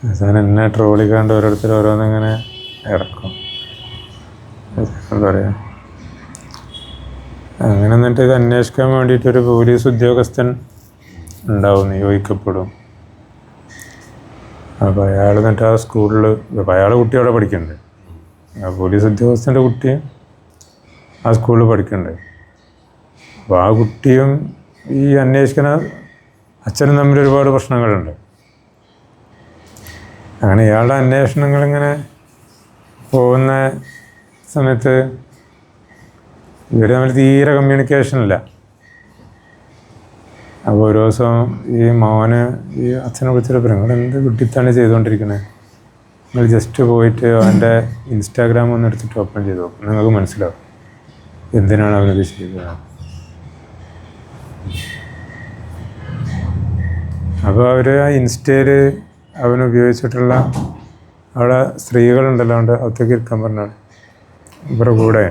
അവസാനം എന്നെ ട്രോളിക്കാണ്ട് ഓരോരുത്തർ ഓരോന്നിങ്ങനെ ഇറക്കും. എന്താ പറയുക, അങ്ങനെ എന്നിട്ട് ഇത് അന്വേഷിക്കാൻ വേണ്ടിയിട്ടൊരു പോലീസ് ഉദ്യോഗസ്ഥൻ ഉണ്ടാവും, നിയോഗിക്കപ്പെടും. അപ്പോൾ അയാൾ എന്നിട്ട് ആ സ്കൂളിൽ, അപ്പോൾ അയാൾ കുട്ടി അവിടെ പഠിക്കുന്നുണ്ട്, ആ പോലീസ് ഉദ്യോഗസ്ഥൻ്റെ കുട്ടിയും ആ സ്കൂളിൽ പഠിക്കുന്നുണ്ട്. അപ്പോൾ ആ കുട്ടിയും ഈ അന്വേഷിക്കുന്ന അച്ഛനും തമ്മിൽ ഒരുപാട് പ്രശ്നങ്ങളുണ്ട്. അങ്ങനെ ഇയാളുടെ അന്വേഷണങ്ങളിങ്ങനെ പോകുന്ന സമയത്ത് ഇവർ തമ്മിൽ തീരെ കമ്മ്യൂണിക്കേഷനില്ല. അപ്പോൾ ഒരു ദിവസം ഈ മോന് ഈ അച്ഛനെ വിളിച്ചിട്ട് പറയും, നിങ്ങൾ എന്ത് കുട്ടിത്താണ് ചെയ്തുകൊണ്ടിരിക്കുന്നത്, നിങ്ങൾ ജസ്റ്റ് പോയിട്ട് അവൻ്റെ ഇൻസ്റ്റാഗ്രാം ഒന്ന് എടുത്തിട്ട് ഓപ്പൺ ചെയ്ത് നോക്കും, നിങ്ങൾക്ക് മനസ്സിലാവും എന്തിനാണ് അവനത് ചെയ്തത്. അപ്പോൾ അവർ ആ ഇൻസ്റ്റയിൽ അവനുപയോഗിച്ചിട്ടുള്ള അവിടെ സ്ത്രീകളുണ്ടല്ലോ, അവിടെ അകത്തേക്ക് ഇരിക്കാൻ പറഞ്ഞാണ് ഇവരുടെ കൂടെ.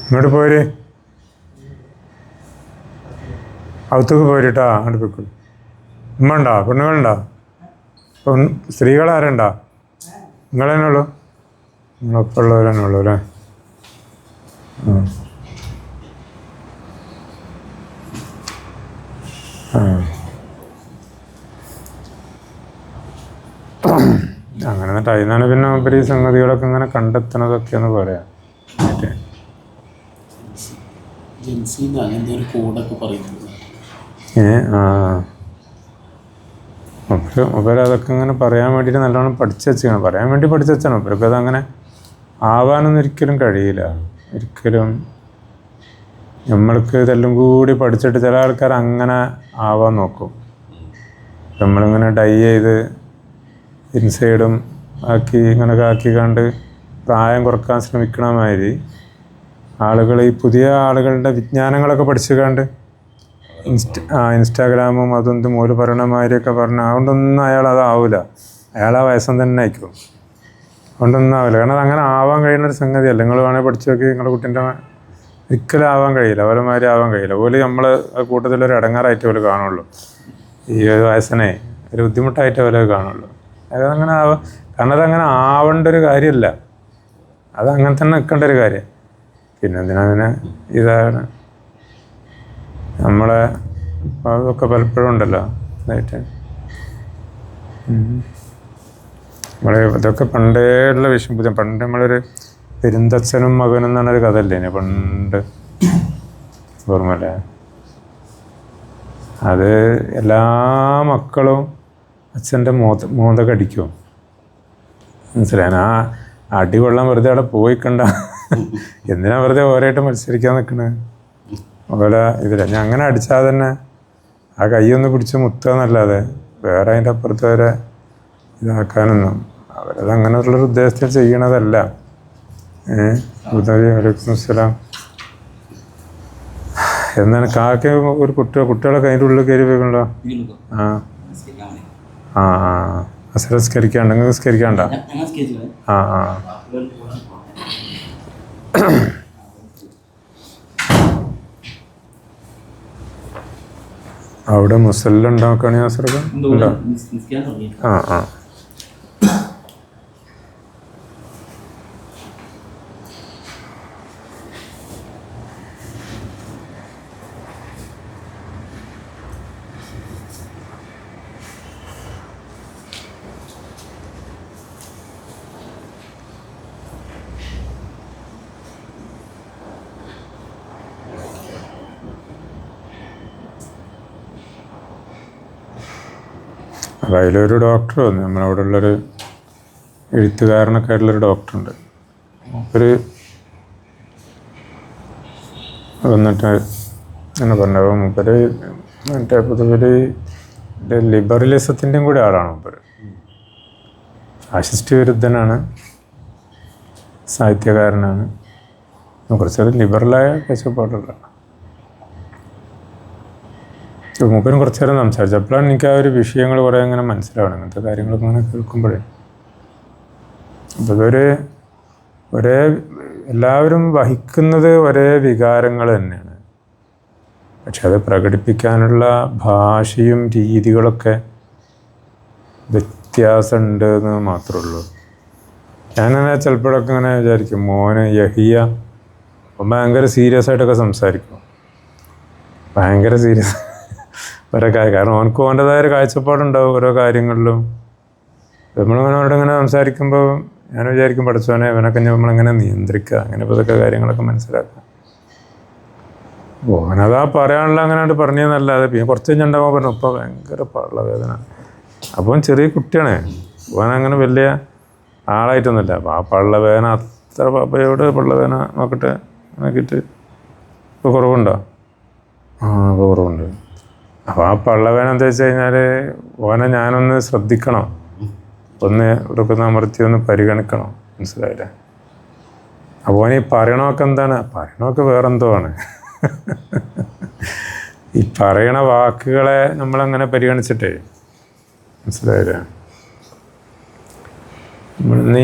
ഇങ്ങോട്ട് പോര്, അകത്തേക്ക് പോരിട്ടാ, അങ്ങോട്ട് പോയിക്കോളൂ. ഉമ്മ ഉണ്ടോ, പെണ്ണുങ്ങളുണ്ടോ, സ്ത്രീകളാരുണ്ടോ? നിങ്ങൾ തന്നെ ഉള്ളൂ, നിങ്ങളൊപ്പം ഉള്ളവർ തന്നെ ഉള്ളൂ അല്ലേ? അങ്ങനെ എന്നിട്ട് അതിനാണ് പിന്നെ ഉപരി ഈ സംഗതികളൊക്കെ ഇങ്ങനെ കണ്ടെത്തണതൊക്കെയെന്ന് പറയാം. അതൊക്കെ ഇങ്ങനെ പറയാൻ വേണ്ടിയിട്ട് നല്ലോണം പഠിച്ചു വെച്ചാണ്, പറയാൻ വേണ്ടി പഠിച്ചു വെച്ചാണ്. ഇവർക്ക് അതങ്ങനെ ആവാനൊന്നും ഒരിക്കലും കഴിയില്ല. ഒരിക്കലും നമ്മൾക്ക് ഇതെല്ലാം കൂടി പഠിച്ചിട്ട് ചില ആൾക്കാർ അങ്ങനെ ആവാൻ നോക്കും. നമ്മളിങ്ങനെ ഡൈ ചെയ്ത് ഇൻസൈഡും ആക്കി ഇങ്ങനെയൊക്കെ ആക്കിക്കാണ്ട് പ്രായം കുറക്കാൻ ശ്രമിക്കണ മാതിരി ആളുകൾ, ഈ പുതിയ ആളുകളുടെ വിജ്ഞാനങ്ങളൊക്കെ പഠിച്ചുകൊണ്ട് ഇൻസ്റ്റാഗ്രാമും അതൊന്നും ഓല് പറയണ മാതിരിയൊക്കെ പറഞ്ഞാൽ അതുകൊണ്ടൊന്നും അയാൾ അതാവില്ല. അയാൾ ആ വയസ്സം തന്നെ ആയിരിക്കും, അതുകൊണ്ടൊന്നും ആവില്ല. കാരണം അത് അങ്ങനെ ആവാൻ കഴിയുന്നൊരു സംഗതിയല്ല. നിങ്ങൾ വേണമെങ്കിൽ പഠിച്ചു നോക്കി, നിങ്ങളുടെ കുട്ടീൻ്റെ ഒരിക്കലും ആവാൻ കഴിയില്ല, ഓരോ മാതിരി ആവാൻ കഴിയില്ല. ഓല് നമ്മൾ കൂട്ടത്തിലൊരു ഇടങ്ങാറായിട്ട് ഓല് കാണുള്ളൂ. ഈ ഒരു വയസ്സിനെ ഒരു ബുദ്ധിമുട്ടായിട്ട് ഓല് കാണുള്ളൂ. അതങ്ങനെ കാരണം അതങ്ങനെ ആവേണ്ട ഒരു കാര്യമല്ല, അതങ്ങനെ തന്നെ നിൽക്കേണ്ട ഒരു കാര്യം. പിന്നെ എന്തിനാ ഇതാണ് നമ്മളെ അതൊക്കെ പലപ്പോഴും ഉണ്ടല്ലോ ഇതായിട്ട്. നമ്മളെ ഇതൊക്കെ പണ്ടേ ഉള്ള വിഷയം. പണ്ട് നമ്മളൊരു പെരുന്തച്ഛനും മകനും എന്ന് പറഞ്ഞൊരു കഥ അല്ലേ പണ്ട്, ഓർമ്മല്ലേ? അത് എല്ലാ മക്കളും അച്ഛൻ്റെ മോന്തൊക്കെ അടിക്കും, മനസ്സിലായി? ആ അടി കൊള്ളാൻ വെറുതെ അവിടെ പോയിക്കണ്ട, എന്തിനാ വെറുതെ ഓരോയിട്ട് മത്സരിക്കാൻ നിൽക്കണേ? അതുപോലെ ഇതില്ല, ഞാൻ അങ്ങനെ അടിച്ചാൽ തന്നെ ആ കൈയൊന്ന് പിടിച്ച് മുത്തുക എന്നല്ലാതെ വേറെ അതിൻ്റെ അപ്പുറത്ത് വരെ ഇതാക്കാനൊന്നും അവരത് അങ്ങനെയുള്ളൊരു ഉദ്ദേശത്തിൽ ചെയ്യണതല്ല. വലൈക്കും അസ്സലാം. എന്താണ് കാക്ക ഒരു കുട്ടികളൊക്കെ അതിൻ്റെ ഉള്ളിൽ കയറി പോയിക്കണല്ലോ? നിസ്കരിക്കാണ്ട്, നിങ്ങൾ നിസ്കരിക്കാണ്ട? അവിടെ മുസല്ല ഉണ്ടാക്കുകയാണെങ്കിൽ അസറൊക്കെ ഉണ്ടോ? അപ്പോൾ അതിലൊരു ഡോക്ടർ വന്നു, നമ്മളവിടെ ഉള്ളൊരു എഴുത്തുകാരനൊക്കെ ആയിട്ടുള്ളൊരു ഡോക്ടറുണ്ട്. ഒരു വന്നിട്ട് അങ്ങനെ പറഞ്ഞു, മൂപ്പര് മറ്റേ പൊതുവെ ലിബറലിസത്തിൻ്റെയും കൂടി ആളാണ് മൂപ്പര്. ഫാഷിസ്റ്റ് വിരുദ്ധനാണ്, സാഹിത്യകാരനാണ്, കുറച്ചൊരു ലിബറലായ കാഴ്ചപ്പാടുള്ള. മൂപ്പരും കുറച്ചു നേരം സംസാരിച്ചു. അപ്പോഴാണ് എനിക്ക് ആ ഒരു വിഷയങ്ങൾ കുറേ ഇങ്ങനെ മനസ്സിലാവണം, അങ്ങനത്തെ കാര്യങ്ങളൊക്കെ ഇങ്ങനെ കേൾക്കുമ്പോഴേ. അപ്പോൾ ഒരേ എല്ലാവരും വഹിക്കുന്നത് ഒരേ വികാരങ്ങൾ തന്നെയാണ്. പക്ഷെ അത് പ്രകടിപ്പിക്കാനുള്ള ഭാഷയും രീതികളൊക്കെ വ്യത്യാസമുണ്ട് എന്ന് മാത്രമേ ഉള്ളൂ. ഞാനങ്ങനെ ചിലപ്പോഴൊക്കെ ഇങ്ങനെ വിചാരിക്കും, മോന് യഹിയ ഭയങ്കര സീരിയസ് ആയിട്ടൊക്കെ സംസാരിക്കും, ഭയങ്കര സീരിയസ് ഓരോ കാര്യം. കാരണം ഓനക്ക് ഓൻ്റെതായ ഒരു കാഴ്ചപ്പാടുണ്ടാവും ഓരോ കാര്യങ്ങളിലും. നമ്മളിങ്ങനെ ഇങ്ങനെ സംസാരിക്കുമ്പോൾ ഞാൻ വിചാരിക്കും, പഠിച്ചവനെ ഇവനൊക്കെ നമ്മളിങ്ങനെ നിയന്ത്രിക്കുക, അങ്ങനെ ഇപ്പോൾ ഇതൊക്കെ കാര്യങ്ങളൊക്കെ മനസ്സിലാക്കുക. ഓനതാ പറയാനുള്ള അങ്ങനെ പറഞ്ഞതെന്നല്ലാതെ പിന്നെ കുറച്ച് കഴിഞ്ഞുണ്ടാകുമ്പോൾ പറഞ്ഞു ഇപ്പോൾ ഭയങ്കര പള്ളവേദന. അപ്പം ചെറിയ കുട്ടിയാണ്, ഓനങ്ങനെ വലിയ ആളായിട്ടൊന്നുമില്ല. അപ്പോൾ ആ പള്ളവേദന അത്ര പപ്പയോട് പള്ളവേദന നോക്കിയിട്ട് ഇപ്പോൾ കുറവുണ്ടോ? ഇപ്പോൾ കുറവുണ്ട്. അപ്പോൾ ആ പള്ളവേദന എന്താ വെച്ച് കഴിഞ്ഞാൽ ഓനെ ഞാനൊന്ന് ശ്രദ്ധിക്കണം, ഒന്ന് ഇവിടെയൊക്കെ ഒന്ന് അമർത്തി ഒന്ന് പരിഗണിക്കണം, മനസ്സിലായില്ലേ? അപ്പോൾ ഓന് ഈ പറയണമൊക്കെ എന്താണ്? പറയണമൊക്കെ വേറെന്തോ ആണ്. ഈ പറയണ വാക്കുകളെ നമ്മളങ്ങനെ പരിഗണിച്ചിട്ടേ, മനസ്സിലായില്ലേ? നീ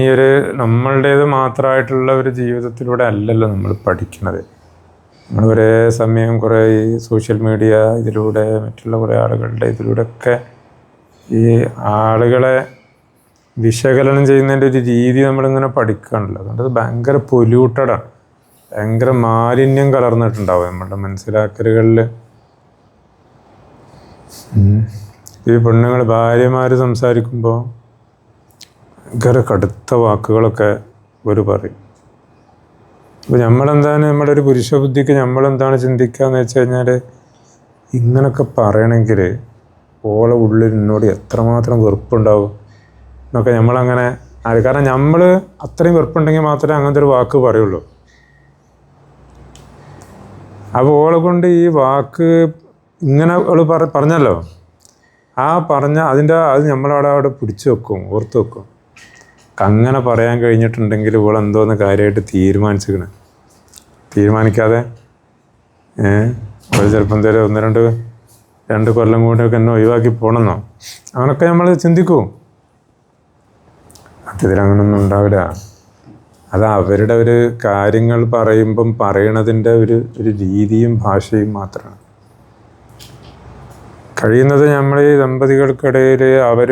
നമ്മളുടേത് മാത്രമായിട്ടുള്ള ഒരു ജീവിതത്തിലൂടെ അല്ലല്ലോ നമ്മൾ പഠിക്കണത്. നമ്മൾ ഒരേ സമയം കുറേ ഈ സോഷ്യൽ മീഡിയ ഇതിലൂടെ മറ്റുള്ള കുറേ ആളുകളുടെ ഇതിലൂടെയൊക്കെ ഈ ആളുകളെ വിശകലനം ചെയ്യുന്നതിൻ്റെ ഒരു രീതി നമ്മളിങ്ങനെ പഠിക്കുകയാണല്ലോ. അതുകൊണ്ട് ഭയങ്കര പൊല്യൂട്ടഡാണ്, ഭയങ്കര മാലിന്യം കലർന്നിട്ടുണ്ടാവും നമ്മളുടെ മനസ്സിലാക്കലുകളിൽ. ഈ പെണ്ണുങ്ങൾ ഭാര്യമാർ സംസാരിക്കുമ്പോൾ ഭയങ്കര കടുത്ത വാക്കുകളൊക്കെ ഒരു പറയും. അപ്പോൾ നമ്മളെന്താണ്, നമ്മുടെ ഒരു പുരുഷ ബുദ്ധിക്ക് നമ്മളെന്താണ് ചിന്തിക്കുക എന്ന് വെച്ച് കഴിഞ്ഞാൽ, ഇങ്ങനൊക്കെ പറയണമെങ്കിൽ ഓളെ ഉള്ളിൽ എന്നോട് എത്രമാത്രം വെറുപ്പുണ്ടാവും എന്നൊക്കെ നമ്മളങ്ങനെ കാരണം നമ്മൾ അത്രയും വെറുപ്പുണ്ടെങ്കിൽ മാത്രമേ അങ്ങനത്തെ ഒരു വാക്ക് പറയുള്ളൂ. അപ്പോൾ ഓളെ കൊണ്ട് ഈ വാക്ക് ഇങ്ങനെ അവൾ പറഞ്ഞല്ലോ, ആ പറഞ്ഞ അത് നമ്മളവിടെ പിടിച്ചു വെക്കും, ഓർത്ത് വെക്കും. അങ്ങനെ പറയാൻ കഴിഞ്ഞിട്ടുണ്ടെങ്കിൽ ഇവളെന്തോന്ന് കാര്യമായിട്ട് തീരുമാനിക്കാതെ അവൾ ചിലപ്പോൾ എന്തായാലും രണ്ട് കൊല്ലം കൂടിയൊക്കെ എന്നെ ഒഴിവാക്കി പോകണമെന്നോ അങ്ങനൊക്കെ നമ്മൾ ചിന്തിക്കും. അതിലങ്ങനൊന്നും ഉണ്ടാവില്ല. അത് അവരുടെ ഒരു കാര്യങ്ങൾ പറയുമ്പം പറയണതിൻ്റെ ഒരു രീതിയും ഭാഷയും മാത്രമാണ്. കഴിയുന്നത് നമ്മൾ ഈ ദമ്പതികൾക്കിടയിൽ അവർ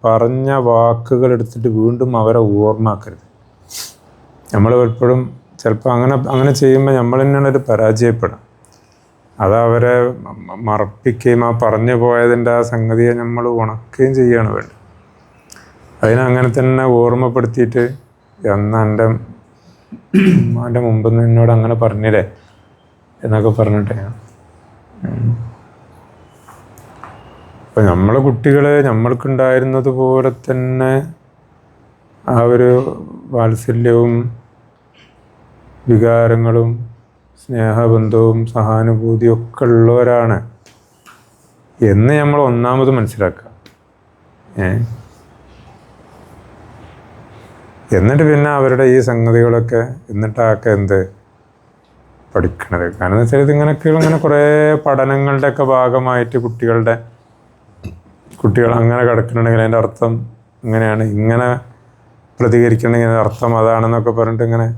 പറഞ്ഞ വാക്കുകൾ എടുത്തിട്ട് വീണ്ടും അവരെ ഓർമ്മാക്കരുത്. നമ്മൾ എപ്പോഴും ചിലപ്പോൾ അങ്ങനെ ചെയ്യുമ്പോൾ നമ്മൾ തന്നെയാണ് ഒരു പരാജയപ്പെടാം. അത് അവരെ മറപ്പിക്കുകയും ആ പറഞ്ഞു പോയതിൻ്റെ ആ സംഗതിയെ നമ്മൾ ഉണക്കുകയും ചെയ്യുകയാണ് വേണ്ടത്. അതിനങ്ങനെ തന്നെ ഓർമ്മപ്പെടുത്തിയിട്ട് എന്നാ എൻ്റെ മുമ്പ് എന്നോട് അങ്ങനെ പറഞ്ഞില്ലേ എന്നൊക്കെ പറഞ്ഞിട്ടേ. അപ്പം നമ്മളെ കുട്ടികളെ നമ്മൾക്കുണ്ടായിരുന്നത് പോലെ തന്നെ ആ ഒരു വാത്സല്യവും വികാരങ്ങളും സ്നേഹബന്ധവും സഹാനുഭൂതിയും ഒക്കെ ഉള്ളവരാണ് എന്ന് നമ്മൾ ഒന്നാമത് മനസ്സിലാക്കുക. എന്നിട്ട് പിന്നെ അവരുടെ ഈ സംഗതികളൊക്കെ എന്നിട്ടാക്കെ പഠിക്കണത്. കാരണം എന്ന് വെച്ചാൽ ഇങ്ങനെ കുറേ പഠനങ്ങളുടെയൊക്കെ ഭാഗമായിട്ട് കുട്ടികൾ അങ്ങനെ കിടക്കുന്നുണ്ടെങ്കിൽ അതിൻ്റെ അർത്ഥം ഇങ്ങനെയാണ്, ഇങ്ങനെ പ്രതികരിക്കണമെങ്കിൽ അതിൻ്റെ അർത്ഥം അതാണെന്നൊക്കെ പറഞ്ഞിട്ട്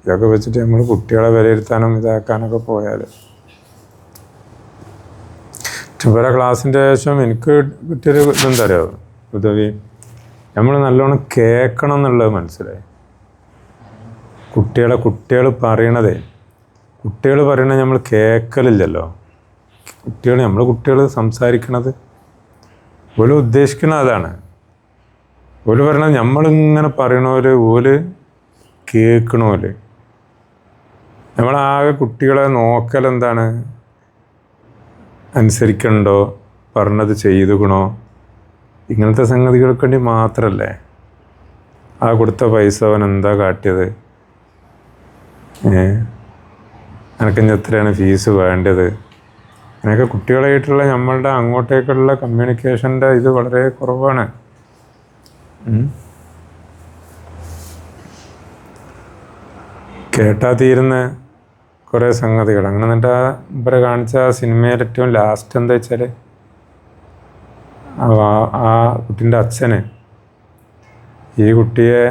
ഇതൊക്കെ വെച്ചിട്ട് നമ്മൾ കുട്ടികളെ വിലയിരുത്താനും ഇതാക്കാനൊക്കെ പോയാൽ. ഇവരെ ക്ലാസ്സിൻ്റെ ശേഷം എനിക്ക് കിട്ടിയൊരു ഇതെന്താ അറിയോ ഉദവി, നമ്മൾ നല്ലോണം കേൾക്കണം എന്നുള്ളത് മനസ്സിലായി. കുട്ടികൾ പറയണത് നമ്മൾ കേൾക്കലില്ലല്ലോ. കുട്ടികൾ സംസാരിക്കണത് ഓല് ഉദ്ദേശിക്കുന്നത് അതാണ്. ഓല് പറയണത് നമ്മളിങ്ങനെ പറയണോല് ഓല് കേൾക്കണോല്. നമ്മളാകെ കുട്ടികളെ നോക്കലെന്താണ്, അനുസരിക്കണ്ടോ, പറഞ്ഞത് ചെയ്തുകണോ, ഇങ്ങനത്തെ സംഗതികൾക്ക് വേണ്ടി മാത്രമല്ലേ. ആ കൊടുത്ത പൈസ അവൻ എന്താ കാട്ടിയത്, എനിക്കിനി എത്രയാണ് ഫീസ് വേണ്ടത്, അങ്ങനെയൊക്കെ കുട്ടികളായിട്ടുള്ള നമ്മളുടെ അങ്ങോട്ടേക്കുള്ള കമ്മ്യൂണിക്കേഷൻ്റെ ഇത് വളരെ കുറവാണ്. കേട്ടാ തീരുന്ന കുറേ സംഗതികൾ. അങ്ങനെ എന്നിട്ട് ഇവരെ കാണിച്ച സിനിമയിൽ ഏറ്റവും ലാസ്റ്റ് എന്താ വെച്ചാൽ ആ കുട്ടീൻ്റെ അച്ഛന് ഈ കുട്ടിയെ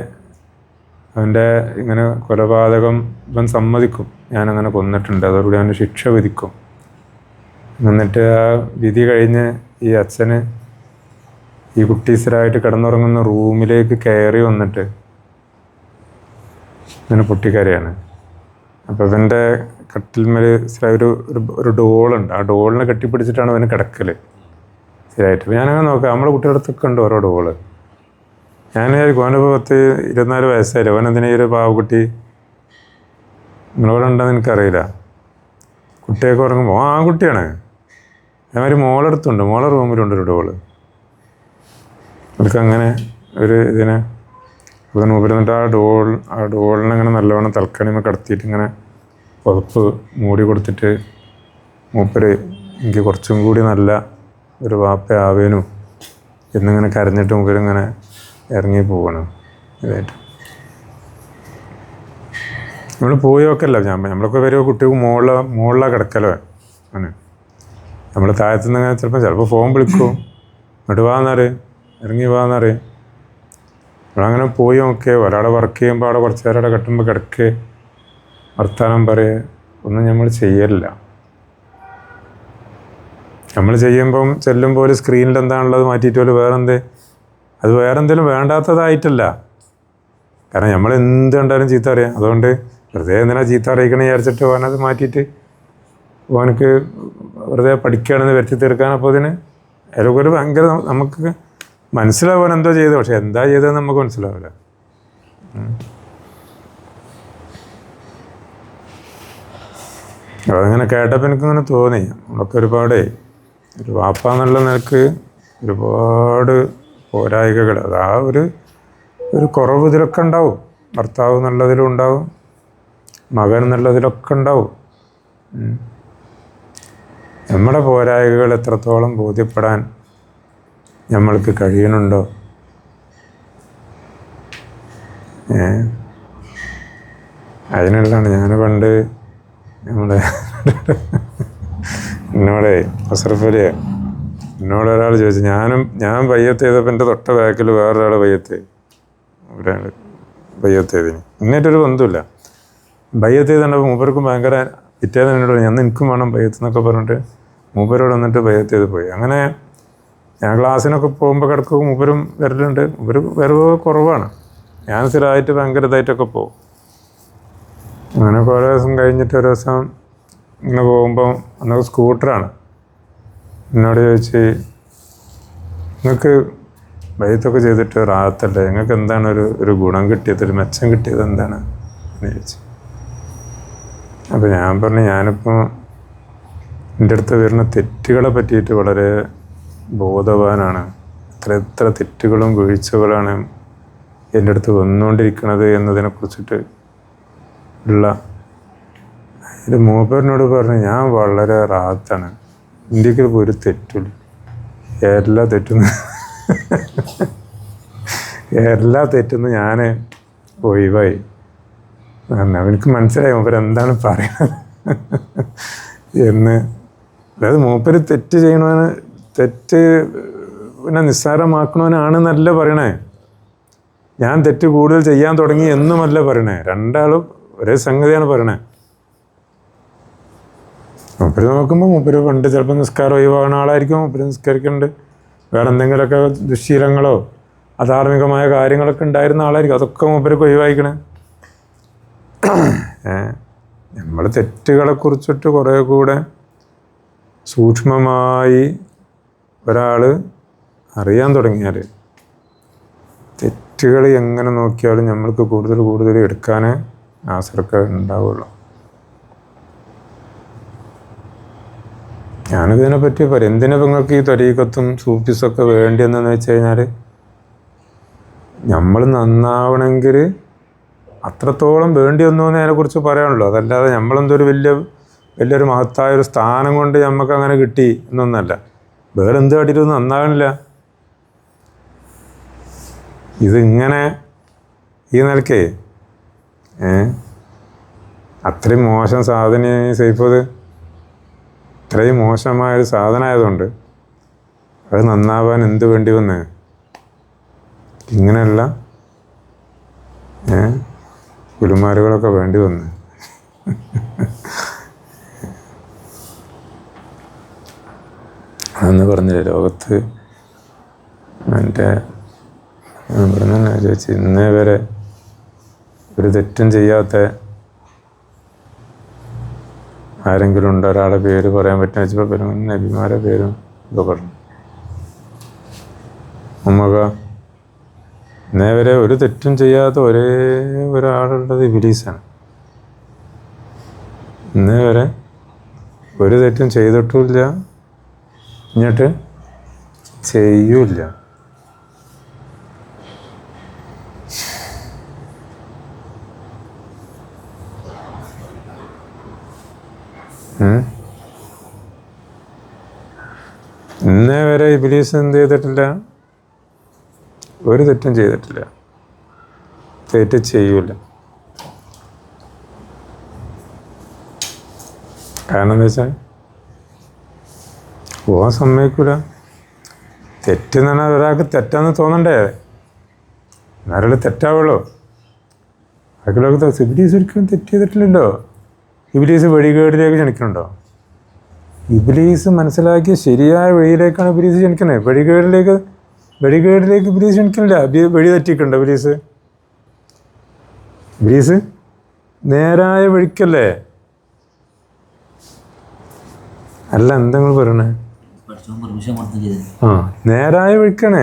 അവൻ്റെ ഇങ്ങനെ കൊലപാതകം ഇവൻ സമ്മതിക്കും, ഞാനങ്ങനെ കൊന്നിട്ടുണ്ട്, അതോടുകൂടി അവന് ശിക്ഷ വിധിക്കും എന്നിട്ട് ആ വിധി കഴിഞ്ഞ് ഈ അച്ഛന് ഈ കുട്ടീസരായിട്ട് കിടന്നുറങ്ങുന്ന റൂമിലേക്ക് കയറി വന്നിട്ട് ഇങ്ങനെ പൊട്ടിക്കരയാണ്. അപ്പോൾ ഇവൻ്റെ കട്ടിൽമേൽ ഒരു ഒരു ഡോളുണ്ട്. ആ ഡോളിനെ കെട്ടിപ്പിടിച്ചിട്ടാണ് അവന് കിടക്കൽ സ്ഥിരമായിട്ട്. അപ്പോൾ ഞാനങ്ങനെ നോക്കാം, നമ്മുടെ കുട്ടികളടുത്തൊക്കെ ഉണ്ട് ഓരോ ഡോള്. ഞാൻ ഓനിപ്പോൾ 24 വയസ്സായില്ല, ഓൻ എന്തിനാ ഒരു പാവക്കുട്ടി നിങ്ങളോട് ഉണ്ടെന്ന് എനിക്കറിയില്ല. കുട്ടിയൊക്കെ ഉറങ്ങുമ്പോൾ ആൺകുട്ടിയാണ്. അതേമാതിരി മോളെടുത്തുണ്ട്, മോളെ റൂമിലുണ്ട് ഒരു ഡോള്. അവർക്ക് അങ്ങനെ ഒരു ഇതിനെ അപ്പം മൂപ്പരുന്നിട്ട് ആ ഡോളിനെ അങ്ങനെ നല്ലവണ്ണം തൽക്കണിമ കടത്തിയിട്ട് ഇങ്ങനെ പുതപ്പ് മൂടി കൊടുത്തിട്ട് മൂപ്പര് എനിക്ക് കുറച്ചും കൂടി നല്ല ഒരു വാപ്പയാവേനു എന്നിങ്ങനെ കരഞ്ഞിട്ട് മൂപ്പരിങ്ങനെ ഇറങ്ങി പോവാണ് ഇതായിട്ട്. നമ്മൾ പോയി നോക്കല്ല, നമ്മളൊക്കെ വരുമ്പോൾ കുട്ടിക്ക് മുകളിലാണ് കിടക്കലോ ആണ്. നമ്മൾ താഴത്തുനിന്ന് ചിലപ്പോൾ ഫോൺ വിളിക്കും, ഇങ്ങോട്ട് വാന്നറിയും, ഇറങ്ങി വാന്നറിയും. നമ്മളങ്ങനെ പോയി നോക്കേ. ഒരാളെ വർക്ക് ചെയ്യുമ്പോൾ അവിടെ കുറച്ച് നേരം അവിടെ കെട്ടുമ്പോൾ കിടക്കേ, വർത്താനം പറയേ, ഒന്നും നമ്മൾ ചെയ്യലില്ല. നമ്മൾ ചെയ്യുമ്പം ചെല്ലുമ്പോൾ ഒരു സ്ക്രീനിൽ എന്താണുള്ളത് മാറ്റിയിട്ട് പോലെ അത് വേറെന്തെങ്കിലും വേണ്ടാത്തതായിട്ടല്ല. കാരണം നമ്മൾ എന്ത് കണ്ടാലും ചീത്ത അറിയാം. അതുകൊണ്ട് വെറുതെ എന്തിനാ ചീത്ത അറിയിക്കണമെന്ന് വിചാരിച്ചിട്ട് ഓനത് മാറ്റിയിട്ട് ഓനക്ക് വെറുതെ പഠിക്കുകയാണെന്ന് വരുത്തി തീർക്കാൻ. അപ്പോൾ അതിന് ഒരു ഭയങ്കര നമുക്ക് മനസ്സിലാവാൻ എന്തോ ചെയ്തു, പക്ഷെ എന്താ ചെയ്തതെന്ന് നമുക്ക് മനസ്സിലാവില്ല. അതങ്ങനെ കേട്ടപ്പോൾ എനിക്കിങ്ങനെ തോന്നി, നമ്മളൊക്കെ ഒരുപാട് ഒരു വാപ്പ എന്നുള്ള നിലക്ക് ഒരുപാട് പോരായികകൾ, അത് ആ ഒരു കുറവ് ഇതിലൊക്കെ ഉണ്ടാവും. ഭർത്താവ് എന്നുള്ളതിലും ഉണ്ടാവും, മകൻ എന്നുള്ളതിലൊക്കെ ഉണ്ടാവും. നമ്മുടെ പോരായികകൾ എത്രത്തോളം ബോധ്യപ്പെടാൻ നമ്മൾക്ക് കഴിയണുണ്ടോ? അതിനുള്ളതാണ് ഞാൻ പണ്ട് എന്നോടേ അസർഫലിയ എന്നോട് ഒരാൾ ചോദിച്ചു, ഞാൻ ബയ്യത്ത് ചെയ്തപ്പോൾ എൻ്റെ തൊട്ട ബാക്കിൽ വേറൊരാൾ ബയ്യത്ത് ചെയ്തിന്. ഇങ്ങനൊരു ബന്ധമില്ല. ബയ്യത്ത് ചെയ്തിട്ടുണ്ടപ്പോൾ മൂപ്പർക്കും ഭയങ്കര പിറ്റേന്ന് എന്നോട് ഞാൻ എനിക്കും വേണം ബയ്യത്ത് എന്നൊക്കെ പറഞ്ഞിട്ട് മൂപ്പരോട് വന്നിട്ട് ബയ്യത്ത് ചെയ്ത് പോയി. അങ്ങനെ ഞാൻ ക്ലാസ്സിനൊക്കെ പോകുമ്പോൾ കിടക്കും, മൂപ്പരും വരലുണ്ട്. മൂപ്പര് വരവ് കുറവാണ്, ഞാൻ സ്ഥിരമായിട്ട് ഭയങ്കര ഇതായിട്ടൊക്കെ പോകും. അങ്ങനെ കുറേ ദിവസം കഴിഞ്ഞിട്ട് ഒരു ദിവസം ഇങ്ങനെ പോകുമ്പോൾ അന്നൊക്കെ സ്കൂട്ടറാണ്. എന്നോട് ചോദിച്ച്, നിങ്ങൾക്ക് ബയ്യത്തൊക്കെ ചെയ്തിട്ട് റാഹത്തല്ലേ, നിങ്ങൾക്ക് എന്താണ് ഒരു ഗുണം കിട്ടിയത്, ഒരു മെച്ചം കിട്ടിയത് എന്താണ് എന്ന് ചോദിച്ചു. അപ്പോൾ ഞാൻ പറഞ്ഞു, ഞാനിപ്പോൾ എൻ്റെ അടുത്ത് വരുന്ന തെറ്റുകളെ പറ്റിയിട്ട് വളരെ ബോധവാനാണ്. എത്ര തെറ്റുകളും വീഴ്ചകളാണ് എൻ്റെ അടുത്ത് വന്നുകൊണ്ടിരിക്കുന്നത് എന്നതിനെക്കുറിച്ചിട്ട് ഉള്ള ഇത് മൂപ്പറിനോട് പറഞ്ഞു, ഞാൻ വളരെ റാഹത്താണ്, ഇന്ത്യക്ക് ഇപ്പോൾ ഒരു തെറ്റില്ല, എല്ലാ തെറ്റുന്നു ഞാൻ ഒഴിവായി. എനിക്ക് മനസ്സിലായി മൂപ്പർ എന്താണ് പറയുന്നത് എന്ന്. അതായത് മൂപ്പര് തെറ്റ് ചെയ്യണവന്, തെറ്റ് പിന്നെ നിസ്സാരമാക്കണവനാണെന്നല്ല പറയണേ, ഞാൻ തെറ്റ് കൂടുതൽ ചെയ്യാൻ തുടങ്ങി എന്നുമല്ല പറയണേ. രണ്ടാളും ഒരേ സംഗതിയാണ് പറയണേ. മൂപ്പര് നോക്കുമ്പോൾ മൂപ്പര് പണ്ട് ചിലപ്പോൾ നിസ്കാരം ഒഴിവാകുന്ന ആളായിരിക്കും, മൂപ്പര് നിസ്കരിക്കുന്നുണ്ട്, വേറെ എന്തെങ്കിലുമൊക്കെ ദുശ്ശീലങ്ങളോ അധാർമികമായ കാര്യങ്ങളൊക്കെ ഉണ്ടായിരുന്ന ആളായിരിക്കും, അതൊക്കെ മൂപ്പർക്ക് ഒഴിവായിക്കണേ. നമ്മൾ തെറ്റുകളെക്കുറിച്ചിട്ട് കുറേ കൂടെ സൂക്ഷ്മമായി ഒരാൾ അറിയാൻ തുടങ്ങിയാൽ തെറ്റുകൾ എങ്ങനെ നോക്കിയാലും നമ്മൾക്ക് കൂടുതൽ എടുക്കാനേ ആസർക്ക് ഉണ്ടാവുള്ളൂ. ഞാനിതിനെപ്പറ്റി പറയും, എന്തിനാ നിങ്ങൾക്ക് ഈ ത്വരീഖത്തും സൂഫീസൊക്കെ വേണ്ടിയെന്നു വെച്ച് കഴിഞ്ഞാൽ, നമ്മൾ നന്നാവണമെങ്കിൽ അത്രത്തോളം വേണ്ടി വന്നു എന്ന് അതിനെക്കുറിച്ച് പറയാനുള്ളൂ. അതല്ലാതെ നമ്മളെന്തൊരു വലിയൊരു മഹത്തായൊരു സ്ഥാനം കൊണ്ട് നമുക്ക് അങ്ങനെ കിട്ടി എന്നൊന്നല്ല. വേറെ എന്ത് കാട്ടിയിട്ടൊന്നും നന്നാകണില്ല. ഇതിങ്ങനെ ഈ നിലക്കേ അത്രയും മോശം സാധനം സൈഫത്, ഇത്രയും മോശമായൊരു സാധനമായതുകൊണ്ട് അത് നന്നാവാൻ എന്ത് വേണ്ടി വന്ന് ഇങ്ങനെയുള്ള ഗുരുമാരുകളൊക്കെ വേണ്ടി വന്ന് അതെന്ന് പറഞ്ഞില്ലേ ലോകത്ത് എൻ്റെ ഇവിടെ നിന്ന് ചോദിച്ചു ഇന്നേ വരെ ഒരു തെറ്റും ചെയ്യാത്ത ആരെങ്കിലും ഉണ്ടോ, ഒരാളുടെ പേര് പറയാൻ പറ്റുന്ന വെച്ചപ്പോൾ നബിമാരുടെ പേരും ഇതൊക്കെ പറഞ്ഞു. ഉമ്മക ഇന്നേ വരെ ഒരു തെറ്റും ചെയ്യാത്ത ഒരേ ഒരാളുള്ളത് ഇബ്ലീസാണ്. ഇന്നേ വരെ ഒരു തെറ്റും ചെയ്തിട്ടുമില്ല, എന്നിട്ട് ചെയ്യൂല. ഇന്നേ വരെ ഇബ്ലീസ് എന്ത് ചെയ്തിട്ടില്ല, ഒരു തെറ്റും ചെയ്തിട്ടില്ല, തെറ്റ് ചെയ്യൂല. കാരണം എന്താ വെച്ചാൽ പോകാൻ സമ്മതിക്കൂല. തെറ്റെന്ന് പറഞ്ഞാൽ ഒരാൾക്ക് തെറ്റാന്ന് തോന്നണ്ടേ, എന്നാലേ തെറ്റാവുള്ളൂ. ബാക്കിയുള്ളവർക്ക് ഇബ്ലീസ് ഒരിക്കലും തെറ്റ് ചെയ്തിട്ടില്ലല്ലോ. ഇബ്ലീസ് വഴികേടിലേക്ക് ക്ഷണിക്കണുണ്ടോ? ഇബ്ലീസ് മനസ്സിലാക്കിയ ശരിയായ വഴിയിലേക്കാണ് ഇബ്ലീസ് ക്ഷണിക്കുന്നത്. വഴികേടിലേക്ക് ഇബ്ലീസ് ക്ഷണിക്കുന്നില്ല. വഴി തെറ്റിക്കുന്നുണ്ടോ ഇബ്ലീസ്? ഇബ്ലീസ് നേരായ വഴിക്കല്ലേ? അല്ല, എന്താ നിങ്ങൾ പറയണേ? ആ, നേരായ വഴിക്കാണ്.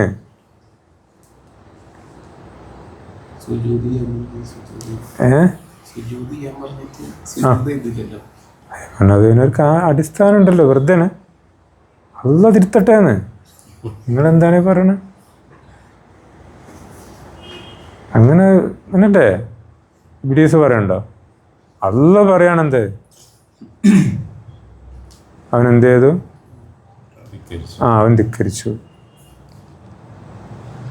അതിനൊരു അടിസ്ഥാനം ഉണ്ടല്ലോ, വെറുതെ അള്ളാ തിരുത്തട്ടേന്ന്. നിങ്ങളെന്താണ് പറയണേ? അങ്ങനല്ലേ ഇബ്ലീസ് പറയണ്ടോ? അള്ളാ പറയാണെന്ത്? അവൻ എന്ത് ചെയ്തു? അവൻ ധിക്കരിച്ചു,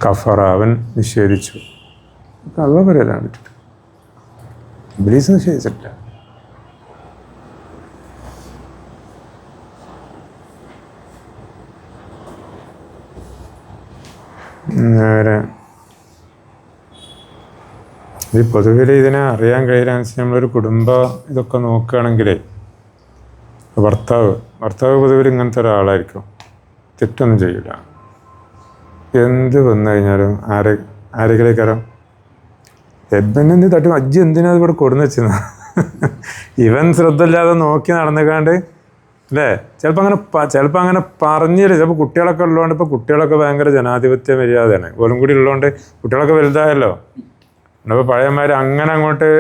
കഫറ, അവൻ നിഷേധിച്ചു. അള്ളാ പറയാൻ പറ്റില്ല, ഇബ്ലീസ് നിഷേധിച്ചിട്ടില്ല. ഇത് പൊതുവിൽ ഇതിനെ അറിയാൻ കഴിയാൻ നമ്മളൊരു കുടുംബം ഇതൊക്കെ നോക്കുകയാണെങ്കിലേ ഭർത്താവ് പൊതുവിൽ ഇങ്ങനത്തെ ഒരാളായിരിക്കും. തെറ്റൊന്നും ചെയ്യില്ല. എന്ത് വന്നു കഴിഞ്ഞാലും ആരെങ്കിലേക്കാരം എബനെന്ത് തട്ടി അജ്ജ് എന്തിനാ അത് ഇവിടെ കൊടുന്ന് വെച്ചെന്ന ഇവൻ ശ്രദ്ധ ഇല്ലാതെ നോക്കി നടന്നുകാണ്ട് അല്ലേ? ചിലപ്പോൾ അങ്ങനെ പറഞ്ഞില്ല. ചിലപ്പോൾ കുട്ടികളൊക്കെ ഉള്ളതുകൊണ്ട്, ഇപ്പോൾ കുട്ടികളൊക്കെ ഭയങ്കര ജനാധിപത്യ മര്യാദയാണ് ഓലും കൂടി ഉള്ളതുകൊണ്ട് കുട്ടികളൊക്കെ വലുതായല്ലോ. അപ്പോൾ പഴയമാർ അങ്ങനെ അങ്ങോട്ട്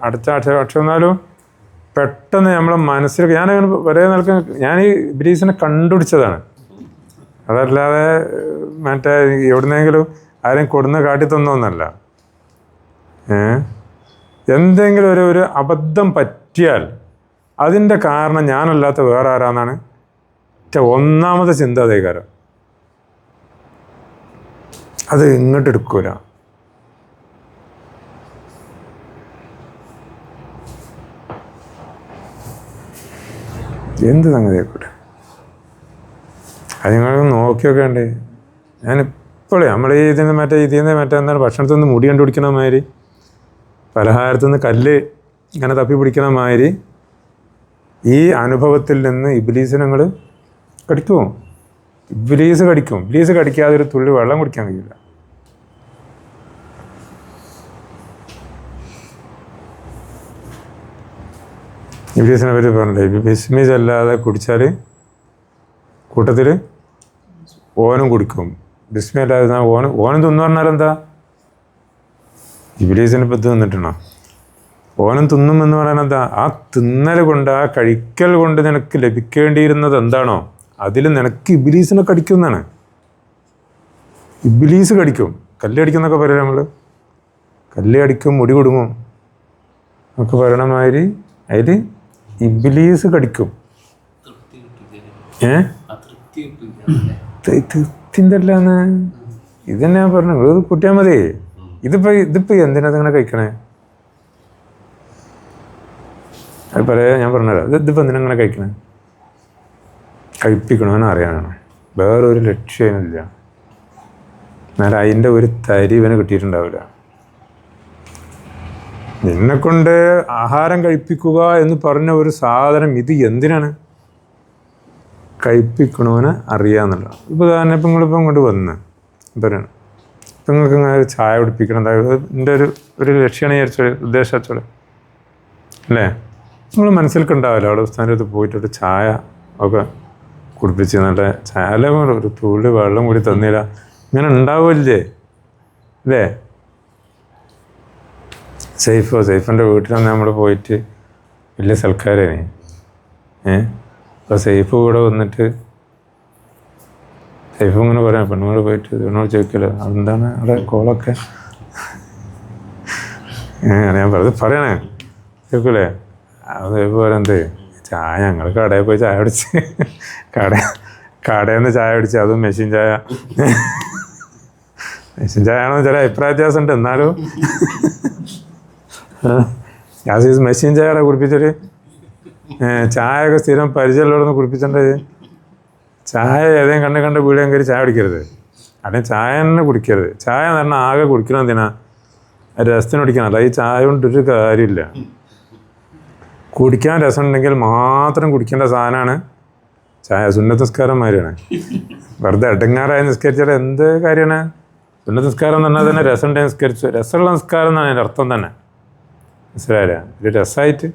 പക്ഷെ എന്നാലും പെട്ടെന്ന് നമ്മളെ മനസ്സിൽ ഞാനങ്ങനെ ഒരേ നിലക്ക് ഞാൻ ഈ ഇബ്ലീസിനെ കണ്ടുപിടിച്ചതാണ്. അതല്ലാതെ മറ്റേ എവിടുന്നെങ്കിലും ആരെയും കൊടുന്ന് കാട്ടി തന്നൊന്നല്ല. എന്തെങ്കിലും ഒരു അബദ്ധം പറ്റിയാൽ അതിൻ്റെ കാരണം ഞാനല്ലാത്ത വേറെ ആരാന്നാണ് ഒന്നാമത്തെ ചിന്ത. അതേകാരം അത് ഇങ്ങോട്ട് എടുക്കൂല. എന്ത് സംഗതിയായിക്കോട്ടെ, അത് നിങ്ങൾ നോക്കിയൊക്കെ ഉണ്ട്. ഞാനിപ്പോഴേ നമ്മൾ ഇതിൽ നിന്ന് എന്താണ് ഭക്ഷണത്തിൽ നിന്ന് മുടി കണ്ടുപിടിക്കണ മാതിരി, പലഹാരത്തു നിന്ന് കല്ല് ഇങ്ങനെ തപ്പി പിടിക്കണ മാതിരി ഈ അനുഭവത്തിൽ നിന്ന് ഇബ്ലീസിനെ ഞങ്ങൾ കടിക്കുമോ? ഇബ്ലീസ് കടിക്കും. ഇബ്ലീസ് കടിക്കാതെ ഒരു തുള്ളി വെള്ളം കുടിക്കാൻ കഴിയില്ല. ഇബ്ലീസിനെ പറ്റി പറഞ്ഞില്ലേ, ബിസ്മി അല്ലാതെ കുടിച്ചാൽ കൂട്ടത്തിൽ ഓനും കുടിക്കും. ബിസ്മി അല്ലാതെ ഓനും തിന്നു പറഞ്ഞാൽ എന്താ? ഇബ്ലീസിനെ പറ്റി തിന്നിട്ടുണ്ടോ? ഓനും തിന്നും എന്ന് പറയാൻ എന്താ? ആ തിന്നൽ കൊണ്ട്, ആ കഴിക്കൽ കൊണ്ട് നിനക്ക് ലഭിക്കേണ്ടിയിരുന്നത് എന്താണോ അതിൽ നിനക്ക് ഇബ്ലീസിനെ കടിക്കുന്നതാണ്. ഇബ്ലീസ് കടിക്കും. കല്ല് കടിക്കുന്നൊക്കെ പറയാം നമ്മൾ. കല്ല് കടിക്കും, മുടി കൊടുങ്ങും നമുക്ക് പറയണ മാതിരി അതിൽ ഇബ്ലീസ് കടിക്കും. തൃപ്തിൻ്റെ അല്ലാന്ന് ഇതന്നെ ഞാൻ പറഞ്ഞു. ഇത് കൂട്ടിയാൽ മതി. ഇതിപ്പോ എന്തിനാ നിങ്ങനെ കഴിക്കണേ? അത് ഞാൻ പറഞ്ഞുതരാം. ഇതിപ്പോൾ എന്തിനാ നിങ്ങനെ കഴിക്കണേ? കഴിപ്പിക്കണമെന്ന് അറിയാനാണ്. വേറൊരു ലക്ഷ്യമില്ല. എന്നാൽ അതിൻ്റെ ഒരു തരി ഇവന് കിട്ടിയിട്ടുണ്ടാവില്ല. നിന്നെക്കൊണ്ട് ആഹാരം കഴിപ്പിക്കുക എന്ന് പറഞ്ഞ ഒരു സാധനം ഇത് എന്തിനാണ്? കഴിപ്പിക്കണവനെ അറിയാമെന്നുള്ളതാണ്. ഇപ്പോൾ തന്നെ ഇപ്പം നിങ്ങളിപ്പോൾ ഇങ്ങോട്ട് വന്ന് പറയണം, ഇപ്പം നിങ്ങൾക്ക് ഇങ്ങനെ ചായ കുടിപ്പിക്കണം, എന്തായാലും എൻ്റെ ഒരു ലക്ഷ്യമാണ് വിചാരിച്ചോളൂ, ഉദ്ദേശം വെച്ചോളൂ അല്ലേ. നിങ്ങൾ മനസ്സിലൊക്കെ ഉണ്ടാവില്ല അവിടെ സ്ഥാനത്ത് പോയിട്ടൊരു ചായ ഒക്കെ കുടിപ്പിച്ച് നല്ല ചായ അല്ലെങ്കിൽ ഒരു തുള്ളി വെള്ളം കൂടി തന്നില്ല, ഇങ്ങനെ ഉണ്ടാവില്ലേ അല്ലേ. സൈഫിൻ്റെ വീട്ടിലാണ് നമ്മൾ പോയിട്ട് വലിയ സൽക്കാരേനെ. അപ്പോൾ സൈഫ് കൂടെ വന്നിട്ട് സൈഫ് ഇങ്ങനെ പറയാം, പെണ്ണുങ്ങൾ പോയിട്ട് പെണ്ണോട് ചോദിക്കല്ലോ അതെന്താണ് അവിടെ കോളൊക്കെ ഞാൻ പറയണേ കേൾക്കൂലേ. അത് സൈഫ് പറയുന്നത് ചായ ഞങ്ങൾ കടയിൽ പോയി ചായ പിടിച്ച് കടയിൽ നിന്ന് ചായ പിടിച്ച്, അതും മെഷീൻ ചായ. മെഷീൻ ചായ ആണോ ചില അഭിപ്രായ വ്യത്യാസം ഉണ്ട്, എന്നാലും ഞാൻ മെഷീൻ ചായ കുടിപ്പിച്ചിട്ട് ചായയൊക്കെ സ്ഥിരം പരിചയമുള്ളവരൊന്നും കുടിപ്പിച്ചിട്ടുണ്ട്. ചായ ഏതെങ്കിലും കണ്ട് വീടും കയറി ചായ കുടിക്കരുത്, അല്ലെങ്കിൽ ചായ തന്നെ കുടിക്കരുത്. ചായ എന്ന് പറഞ്ഞാൽ ആകെ കുടിക്കണം എന്തിനാ, രസത്തിന് കുടിക്കാനല്ല. ഈ ചായ കൊണ്ടൊരു കാര്യമില്ല. കുടിക്കാൻ രസമുണ്ടെങ്കിൽ മാത്രം കുടിക്കേണ്ട സാധനമാണ് ചായ. സുന്നത്ത് നിസ്കാരന്മാരാണ്, വെറുതെ എടങ്ങാറായി നിസ്കരിച്ചാൽ എന്ത് കാര്യമാണ്. സുന്നത്ത് നിസ്കാരം എന്ന് പറഞ്ഞാൽ തന്നെ രസമുണ്ടെങ്കിൽ നിസ്കരിച്ചു, രസമുള്ള നിസ്കാരം എന്നാണ് അതിൻ്റെ അർത്ഥം തന്നെ, മനസ്സിലായില്ല. ഒരു രസമായിട്ട്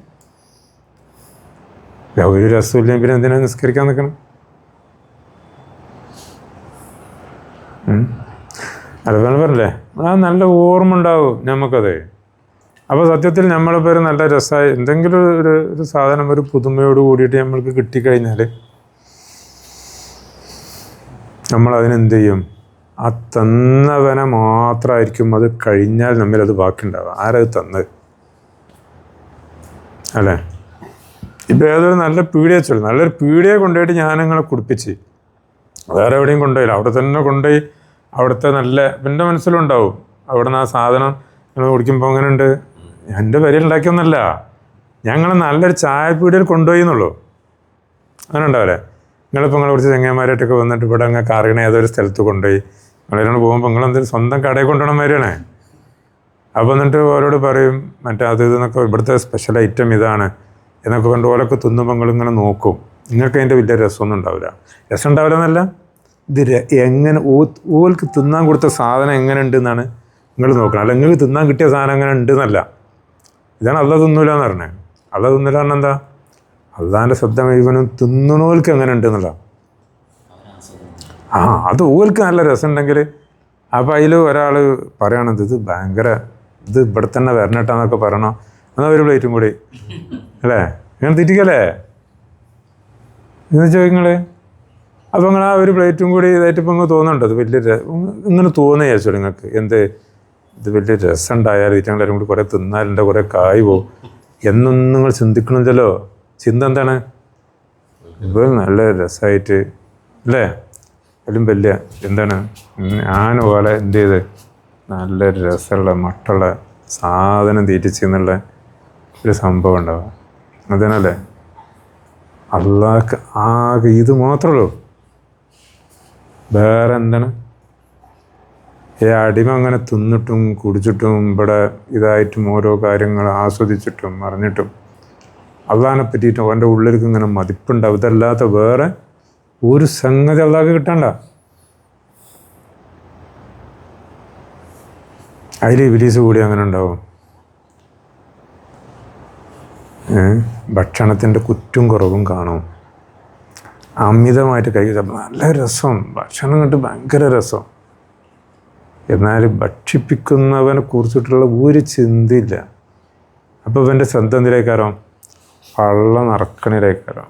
ഒരു രസമില്ല പിന്നെ എന്തിനാ നിസ്കരിക്കാൻ നിൽക്കണം. അതുപോലെ പറഞ്ഞില്ലേ, ആ നല്ല ഓർമ്മ ഉണ്ടാവും നമുക്കത്. അപ്പോൾ സത്യത്തിൽ നമ്മളിപ്പോൾ ഒരു നല്ല രസമായി എന്തെങ്കിലും ഒരു സാധനം ഒരു പുതുമയോട് കൂടിയിട്ട് നമ്മൾക്ക് കിട്ടിക്കഴിഞ്ഞാൽ നമ്മളതിനെന്ത് ചെയ്യും, ആ തന്നവനെ മാത്രമായിരിക്കും അത് കഴിഞ്ഞാൽ നമ്മിലത് ബാക്കിയുണ്ടാവുക. ആരത് തന്നത് അല്ലേ. ഇപ്പോൾ ഏതൊരു നല്ല പീടിയെ ചൊല്ലു, നല്ലൊരു പീടിയെ കൊണ്ടുപോയിട്ട് ഞാൻ നിങ്ങളെ കുടിപ്പിച്ച്, വേറെ എവിടെയും കൊണ്ടുപോയില്ല, അവിടെ തന്നെ കൊണ്ടുപോയി അവിടുത്തെ നല്ല എൻ്റെ മനസ്സിലുണ്ടാവും അവിടെ നിന്ന് ആ സാധനം നിങ്ങൾ കുടിക്കുമ്പോൾ അങ്ങനെ ഉണ്ട്. എൻ്റെ പേരിൽ ഉണ്ടാക്കിയൊന്നല്ല, ഞങ്ങൾ നല്ലൊരു ചായപ്പീടിയിൽ കൊണ്ടുപോയി എന്നുള്ളൂ. അങ്ങനെ ഉണ്ടാവില്ലേ. നിങ്ങളിപ്പോൾ നിങ്ങളെ കുറച്ച് ചങ്ങന്മാരായിട്ടൊക്കെ വന്നിട്ട് ഇവിടെ അങ്ങനെ കറങ്ങണ ഏതൊരു സ്ഥലത്ത് കൊണ്ടുപോയി നിങ്ങളിങ്ങനെ പോകുമ്പോൾ നിങ്ങളെന്തെങ്കിലും സ്വന്തം കടയിൽ കൊണ്ടുപോകണം മാതിരിയാണേ. അപ്പോൾ എന്നിട്ട് ഓരോട് പറയും മറ്റേ അത് ഇതെന്നൊക്കെ, ഇവിടുത്തെ സ്പെഷ്യൽ ഐറ്റം ഇതാണ് എന്നൊക്കെ കൊണ്ട് ഓലൊക്കെ തിന്നുമ്പോൾ നിങ്ങളിങ്ങനെ നോക്കും. നിങ്ങൾക്ക് അതിൻ്റെ വലിയ രസമൊന്നും ഉണ്ടാവില്ല. രസം ഉണ്ടാവില്ല എന്നല്ല, ഇത് എങ്ങനെ ഓൽക്ക് തിന്നാൻ കൊടുത്ത സാധനം എങ്ങനെ ഉണ്ട് എന്നാണ് നിങ്ങൾ നോക്കണം. അല്ല നിങ്ങൾക്ക് തിന്നാൻ കിട്ടിയ സാധനം എങ്ങനെ ഉണ്ട് എന്നല്ല. ഇതാണ് അള്ളാഹ് തിന്നൂല എന്ന് പറഞ്ഞത്. അള്ളാഹ് തിന്നൂല പറഞ്ഞാൽ എന്താ, അള്ളാഹിൻ്റെ ശ്രദ്ധ മുഴുവനും തിന്നണോൽക്ക് എങ്ങനെ ഉണ്ട് എന്നുള്ള. അത് ഓൽക്ക് നല്ല രസമുണ്ടെങ്കിൽ അപ്പോൾ അതിൽ ഒരാൾ പറയണത് ഇത് ഭയങ്കര ഇത് ഇവിടെ തന്നെ വരണട്ടാന്നൊക്കെ പറയണോ, എന്നാൽ ഒരു പ്ലേറ്റും കൂടി അല്ലേ, നിങ്ങൾ തെറ്റിക്കല്ലേ എന്ന് ചോദിങ്ങൾ. അപ്പോൾ നിങ്ങൾ ആ ഒരു പ്ലേറ്റും കൂടി ഇതായിട്ട് ഇപ്പോൾ നിങ്ങൾ തോന്നുന്നുണ്ട് അത് വലിയ ഇങ്ങനെ തോന്നുക ചോദിച്ചോ നിങ്ങൾക്ക്, എന്ത് ഇത് വലിയ രസം ഉണ്ടായാലും ഇറ്റങ്ങളെല്ലാം കൂടി കുറേ തിന്നാലുണ്ട്, കുറേ കായ് പോകും എന്നൊന്നും നിങ്ങൾ ചിന്തിക്കണില്ലല്ലോ. ചിന്ത എന്താണ്, ഇപ്പോൾ നല്ല രസമായിട്ട് അല്ലേ, അതിലും വലിയ എന്താണ് ഞാൻ പോലെ എന്ത് ചെയ്ത് നല്ല രസമുള്ള മട്ടുള്ള സാധനം തീറ്റിച്ചെന്നുള്ള ഒരു സംഭവം ഉണ്ടാവുക. അതിനല്ലേ അള്ളാഹ്ക്ക് ആകെ ഇത് മാത്രമേ ഉള്ളൂ, വേറെ എന്താണ്. ഈ അടിമ അങ്ങനെ തിന്നിട്ടും കുടിച്ചിട്ടും ഇവിടെ ഇതായിട്ടും ഓരോ കാര്യങ്ങൾ ആസ്വദിച്ചിട്ടും അറിഞ്ഞിട്ടും അള്ളാഹിനെ പറ്റിയിട്ടും അവൻ്റെ ഉള്ളിലേക്ക് ഇങ്ങനെ മതിപ്പുണ്ടാവും. ഇതല്ലാത്ത വേറെ ഒരു സംഗതി അള്ളാഹ്ക്ക് കിട്ടണ്ട. അതിൽ ഇബ്ലീസ് കൂടി അങ്ങനെ ഉണ്ടാവും. ഭക്ഷണത്തിൻ്റെ കുറ്റും കുറവും കാണും. അമിതമായിട്ട് കഴിച്ചപ്പോൾ നല്ല രസം, ഭക്ഷണം കണ്ട് ഭയങ്കര രസം. എന്നാൽ ഭക്ഷിപ്പിക്കുന്നവനെ കുറിച്ചിട്ടുള്ള ഒരു ചിന്തയില്ല. അപ്പോൾ ഇവൻ്റെ ശ്രദ്ധ എന്തിലേക്കാരോ, പള്ള നിറക്കണിലേക്കാരോ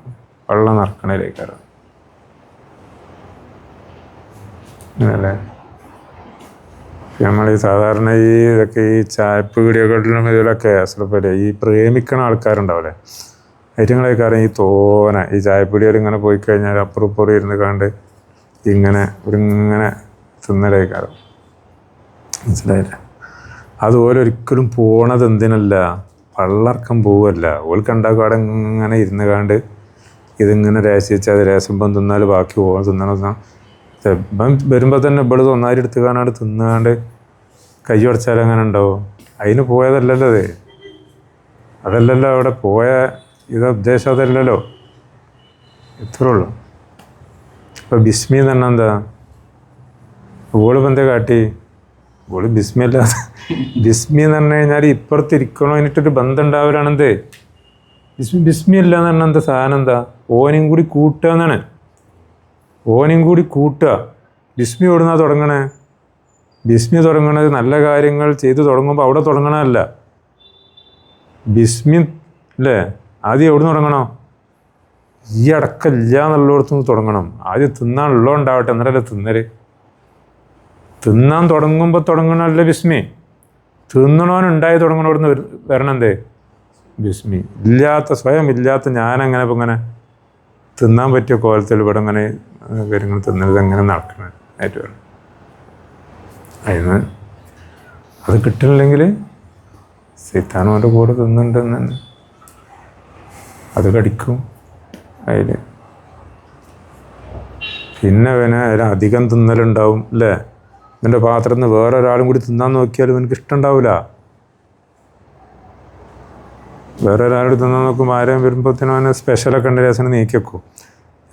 അങ്ങനല്ലേ. നമ്മൾ ഈ സാധാരണ ഇതൊക്കെ ഈ ചായപ്പീടികകളിലും ഇതിലൊക്കെ അസലപ്പോലെ ഈ പ്രേമിക്കണ ആൾക്കാരുണ്ടാവില്ലേ, ഐറ്റങ്ങളേക്കാരും ഈ തോനെ ഈ ചായപ്പീടികയിൽ ഇങ്ങനെ പോയി കഴിഞ്ഞാൽ അപ്പുറം ഇപ്പുറം ഇരുന്ന് കണ്ട് ഇങ്ങനെ തിന്നലേക്കാരും, മനസ്സിലായില്ലേ. അതുപോലെ ഒരിക്കലും പോണത് എന്തിനല്ല, പള്ളർക്കം പോവല്ല. ഓൾക്കുണ്ടാക്കും അവിടെ ഇങ്ങനെ ഇരുന്ന് കണ്ട് ഇതിങ്ങനെ രേശിച്ച് അത് രേശമ്പം തിന്നാൽ ബാക്കി പോകാൻ തിന്നണം. വരുമ്പോൾ തന്നെ ഇവിടെ ഒന്നാരി എടുത്ത് കാണാണ്ട് തിന്നാണ്ട് കൈ ഉടച്ചാൽ അങ്ങനെ ഉണ്ടാവും. അതിന് പോയതല്ലല്ലോ അതല്ലല്ലോ അവിടെ പോയ ഇത് ഉദ്ദേശം അതല്ലല്ലോ. ഇത്രേ ഉള്ളൂ. അപ്പോൾ ബിസ്മി എന്ന് പറഞ്ഞാൽ എന്താ? ഓളിപ്പോൾ എന്താ കാട്ടി? ഓള് ബിസ്മി അല്ലാതെ ബിസ്മി എന്ന് പറഞ്ഞു കഴിഞ്ഞാൽ ഇപ്പുറത്തിരിക്കണോ എന്നിട്ടൊരു ബന്ധം ഉണ്ടാവലാണെന്ത് ബിസ്മി അല്ല എന്ന് പറഞ്ഞാൽ എന്താ സാധനം? എന്താ? ഓനും കൂടി കൂട്ടുക എന്നാണ്. ഓനും കൂടി കൂട്ടുക. ബിസ്മി എവിടുന്നാ തുടങ്ങണേ? ബിസ്മി തുടങ്ങണത് നല്ല കാര്യങ്ങൾ ചെയ്ത് തുടങ്ങുമ്പോൾ അവിടെ തുടങ്ങണമല്ല. ബിസ്മി അല്ലേ ആദ്യം എവിടെ നിന്ന് തുടങ്ങണോ? ഈ അടക്കമില്ല എന്നുള്ളിടത്തുനിന്ന് തുടങ്ങണം. ആദ്യം തിന്നാനുള്ളോ ഉണ്ടാവട്ടെ, എന്നിട്ടല്ലേ തിന്നല്. തിന്നാൻ തുടങ്ങുമ്പോൾ തുടങ്ങണമല്ല ബിസ്മി. തിന്നണോനുണ്ടായി തുടങ്ങണോടുന്ന് വരണെന്തേ? ബിസ്മി. സ്വയം ഇല്ലാത്ത ഞാനങ്ങനെ ഇപ്പം ഇങ്ങനെ തിന്നാൻ പറ്റിയ കോലത്തിൽ ഇവിടെ ഇങ്ങനെ കാര്യങ്ങൾ തിന്നത് എങ്ങനെ നടക്കണം ആയിട്ട് വേണം. അതിന് അത് കിട്ടണില്ലെങ്കിൽ സൈത്താനോൻ്റെ കൂടെ തിന്നുന്നുണ്ടെന്ന് അത് കടിക്കും അതിൽ. പിന്നെ അധികം തിന്നലുണ്ടാവും അല്ലേ? എൻ്റെ പാത്രത്തിൽ നിന്ന് വേറെ ഒരാളും കൂടി തിന്നാൻ നോക്കിയാലും എനിക്ക് ഇഷ്ടമുണ്ടാവില്ല. വേറെ ഒരാളോട് തിന്നാൻ നോക്കുമ്പോൾ ആരെയും വരുമ്പോഴത്തേനും അവനെ സ്പെഷ്യലൊക്കെ ഉണ്ട് രസം നീക്കി വെക്കും.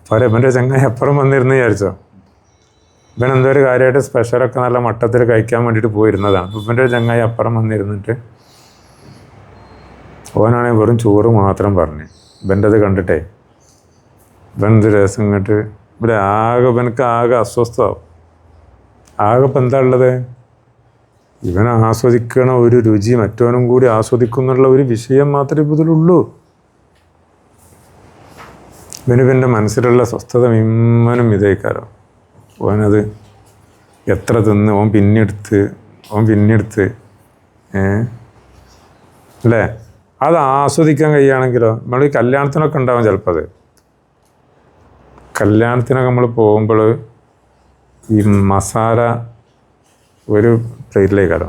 അപ്പോൾ ഇവൻ്റെ ചങ്ങായി അപ്പുറം വന്നിരുന്ന് വിചാരിച്ചോ, ഇവൻ എന്തോ ഒരു കാര്യമായിട്ട് സ്പെഷ്യലൊക്കെ നല്ല മട്ടത്തിൽ കഴിക്കാൻ വേണ്ടിയിട്ട് പോയിരുന്നതാണ്. അപ്പോൾ ഇവൻ്റെ ചങ്ങായി അപ്പുറം വന്നിരുന്നിട്ട് ഓനാണെങ്കിൽ വെറും ചോറ് മാത്രം പറഞ്ഞു. ഇവൻ്റെ അത് കണ്ടിട്ടേ ഇവൻ്റെ രസം ഇങ്ങോട്ട് ഇവിടെ ഇവനക്ക് ആകെ അസ്വസ്ഥമാവും. ആകെ ഇപ്പം എന്താ ഉള്ളത്? ഇവൻ ആസ്വദിക്കണ ഒരു രുചി മറ്റവനും കൂടി ആസ്വദിക്കുന്നുള്ള ഒരു വിഷയം മാത്രമേ ഇപ്പോൾ ഇതിലുള്ളൂ. ഇവൻ്റെ മനസ്സിലുള്ള സ്വസ്ഥത മിമ്മനും ഇതേക്കാരോ. ഓനത് എത്ര തിന്ന് ഓൻ പിന്നെടുത്ത് അല്ലേ? അത് ആസ്വദിക്കാൻ കഴിയുകയാണെങ്കിലോ നമ്മൾ ഈ കല്യാണത്തിനൊക്കെ ഉണ്ടാവും ചിലപ്പോൾ. അത് കല്യാണത്തിനൊക്കെ നമ്മൾ പോകുമ്പോൾ ഈ മസാല ഒരു പ്ലേറ്റിലേക്കാരോ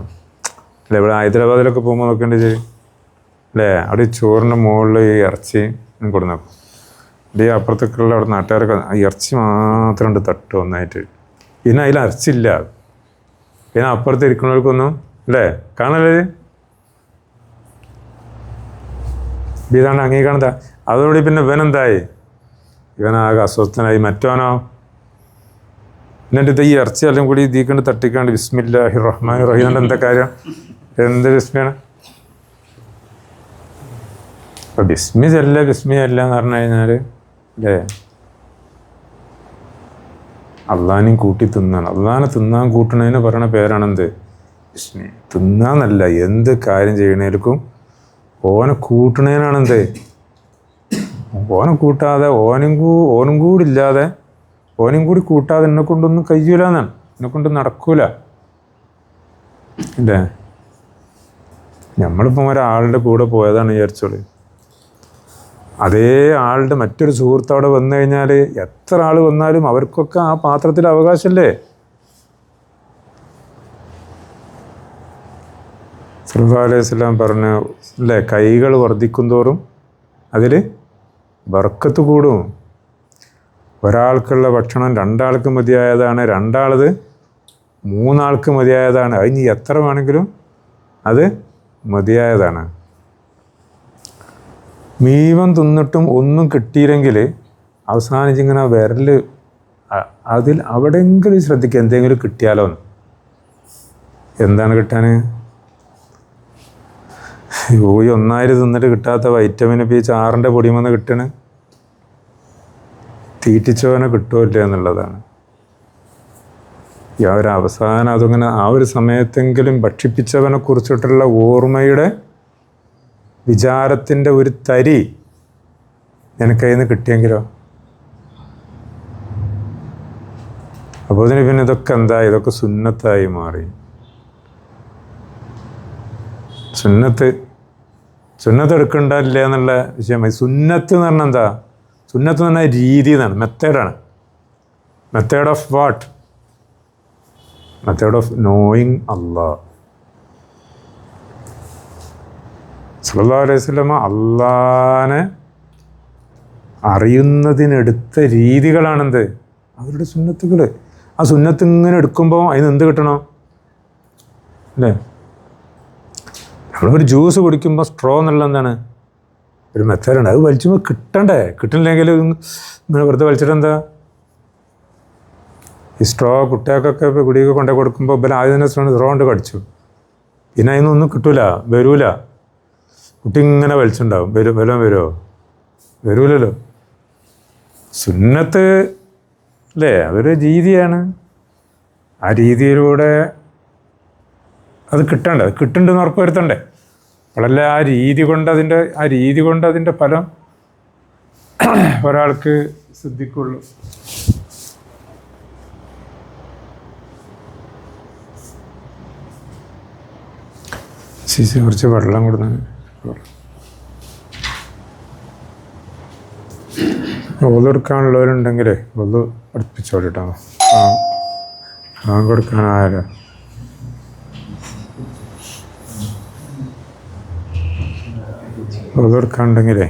അല്ലേ? ഇവിടെ ഹൈദരാബാദിലൊക്കെ പോകുമ്പോൾ നോക്കേണ്ടത് അല്ലേ? അവിടെ ചോറിൻ്റെ മുകളിൽ ഈ ഇറച്ചി കൊടുക്കും. ഈ അപ്പുറത്തേക്കുള്ള അവിടെ നാട്ടുകാരൊക്കെ ഇറച്ചി മാത്രം ഉണ്ട് തട്ട് ഒന്നായിട്ട്. പിന്നെ അതിൽ ഇറച്ചില്ല. പിന്നെ അപ്പുറത്ത് ഇരിക്കുന്നവർക്കൊന്നും അല്ലേ കാണല്ലേ? ഇതാണ്ട് അംഗീകാരണത. അതോടെ പിന്നെ ഇവനെന്തായി? ഇവനാകെ അസ്വസ്ഥനായി. മറ്റവനോ എന്നിട്ട് ഈ ഇറച്ചി എല്ലാം കൂടി ഇതിക്കൊണ്ട് തട്ടിക്കാണ്ട് ബിസ്മില്ലാഹി റഹ്മാൻ റഹീം കൊണ്ട് എന്താ കാര്യം? എന്ത് ബിസ്മിയാണ്? അപ്പം ബിസ്മി അല്ല എന്ന് പറഞ്ഞു കഴിഞ്ഞാൽ അല്ലേ അള്ളാനെയും കൂട്ടി തിന്നാണ്. അള്ളാനെ തിന്നാൻ കൂട്ടണതിന് പറയണ പേരാണെന്ത്? ബിസ്മി. തിന്നാന്നല്ല, എന്ത് കാര്യം ചെയ്യണേൽക്കും ഓനെ കൂട്ടണേനാണെന്ത്? ഓനെ കൂട്ടാതെ ഓനും കൂടി ഇല്ലാതെ ഓനും കൂടി കൂട്ടാതെ എന്നെ കൊണ്ടൊന്നും കഴിയൂലെന്നാണ്. എന്നെ കൊണ്ട് നടക്കൂല അല്ലേ? നമ്മളിപ്പം ഒരാളുടെ കൂടെ പോയതാണ് വിചാരിച്ചോളൂ. അതേ ആളുടെ മറ്റൊരു സുഹൃത്ത് അവിടെ വന്നു കഴിഞ്ഞാൽ എത്ര ആൾ വന്നാലും അവർക്കൊക്കെ ആ പാത്രത്തിൽ അവകാശമല്ലേ? സല്ലല്ലാഹു അലൈഹി വസല്ലം പറഞ്ഞു അല്ലേ, കൈകൾ വർദ്ധിക്കും തോറും അതിൽ ബർക്കത്ത് കൂടും. ഒരാൾക്കുള്ള ഭക്ഷണം 2 ആൾക്ക് മതിയായതാണ്, 2 ആളത് 3 ആൾക്ക് മതിയായതാണ്. അതിന് എത്ര വേണമെങ്കിലും അത് മതിയായതാണ്. മീവൻ തിന്നിട്ടും ഒന്നും കിട്ടിയില്ലെങ്കിൽ അവസാനിച്ചിങ്ങനെ വിരൽ അതിൽ അവിടെയെങ്കിലും ശ്രദ്ധിക്കുക, എന്തെങ്കിലും കിട്ടിയാലോ എന്ന്. എന്താണ് കിട്ടാൻ? ഈ ഒന്നായിരം തിന്നിട്ട് കിട്ടാത്ത വൈറ്റമിൻ ഇപ്പോൾ ഈ ചാറിൻ്റെ പൊടിയുമെന്ന് കിട്ടണ്. തീറ്റിച്ചവനെ കിട്ടുമല്ലേ എന്നുള്ളതാണ്. ഈ ഒരു അവസാനം അതിങ്ങനെ ആ ഒരു സമയത്തെങ്കിലും ഭക്ഷിപ്പിച്ചവനെ കുറിച്ചിട്ടുള്ള ഓർമ്മയുടെ വിചാരത്തിൻ്റെ ഒരു തരി എനിക്കതിൽ നിന്ന് കിട്ടിയെങ്കിലോ. അപ്പോൾ അതിന് പിന്നെ ഇതൊക്കെ എന്തായി? ഇതൊക്കെ സുന്നത്തായി മാറി. സുന്നത്ത് എടുക്കണ്ടല്ലേ എന്നുള്ള വിഷയമായി. സുന്നത്ത് എന്ന് പറഞ്ഞാൽ എന്താ? സുന്നത്ത് എന്ന് പറഞ്ഞാൽ രീതി എന്നാണ്, മെത്തേഡാണ്. Method of what? Method of knowing Allah. സല്ലല്ലാഹു അലൈഹി വസല്ലം അള്ളാനെ അറിയുന്നതിനെടുത്ത രീതികളാണെന്ത്? അവരുടെ സുന്നത്തുകൾ. ആ സുന്നത്ത് ഇങ്ങനെ എടുക്കുമ്പോൾ അതിന് എന്ത് കിട്ടണം അല്ലേ? നമ്മളൊരു ജ്യൂസ് കുടിക്കുമ്പോൾ സ്ട്രോ എന്നുള്ള എന്താണ്? ഒരു മെത്തേഡുണ്ട്. അത് വലിച്ചുമ്പോൾ കിട്ടണ്ടേ? കിട്ടണില്ലെങ്കിൽ ഇങ്ങനെ വെറുതെ വലിച്ചിട്ട് എന്താ ഈ സ്ട്രോ കുട്ടികൾക്കൊക്കെ ഇപ്പോൾ ഗുളിക കൊണ്ടു കൊടുക്കുമ്പോൾ ഇവർ ആദ്യം തന്നെ സ്ട്രോ കൊണ്ട് കടിച്ചു. പിന്നെ അതിനൊന്നും കിട്ടൂല, വരൂല. കുട്ടി ഇങ്ങനെ വലിച്ചുണ്ടാവും. വരുമോ? വരൂലല്ലോ. സുന്നത്ത് അല്ലേ, അതൊരു രീതിയാണ്. ആ രീതിയിലൂടെ അത് കിട്ടുന്നുണ്ടെന്ന് ഉറപ്പ് വരുത്തണ്ടേ. അപ്പോഴല്ലേ ആ രീതി കൊണ്ട് അതിൻ്റെ ഫലം ഒരാൾക്ക് സിദ്ധിക്കുള്ളൂ. കുറച്ച് വെള്ളം കൊടുത്തു. ഒതെടുക്കാനുള്ളവരുണ്ടെങ്കിലേ ഒന്ന് പഠിപ്പിച്ചോളിട്ടോ. കൊടുക്കാനായാലോ. ഒതെടുക്കാനുണ്ടെങ്കിലേ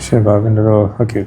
ഷബാബിൻ്റെ ഓക്കെ.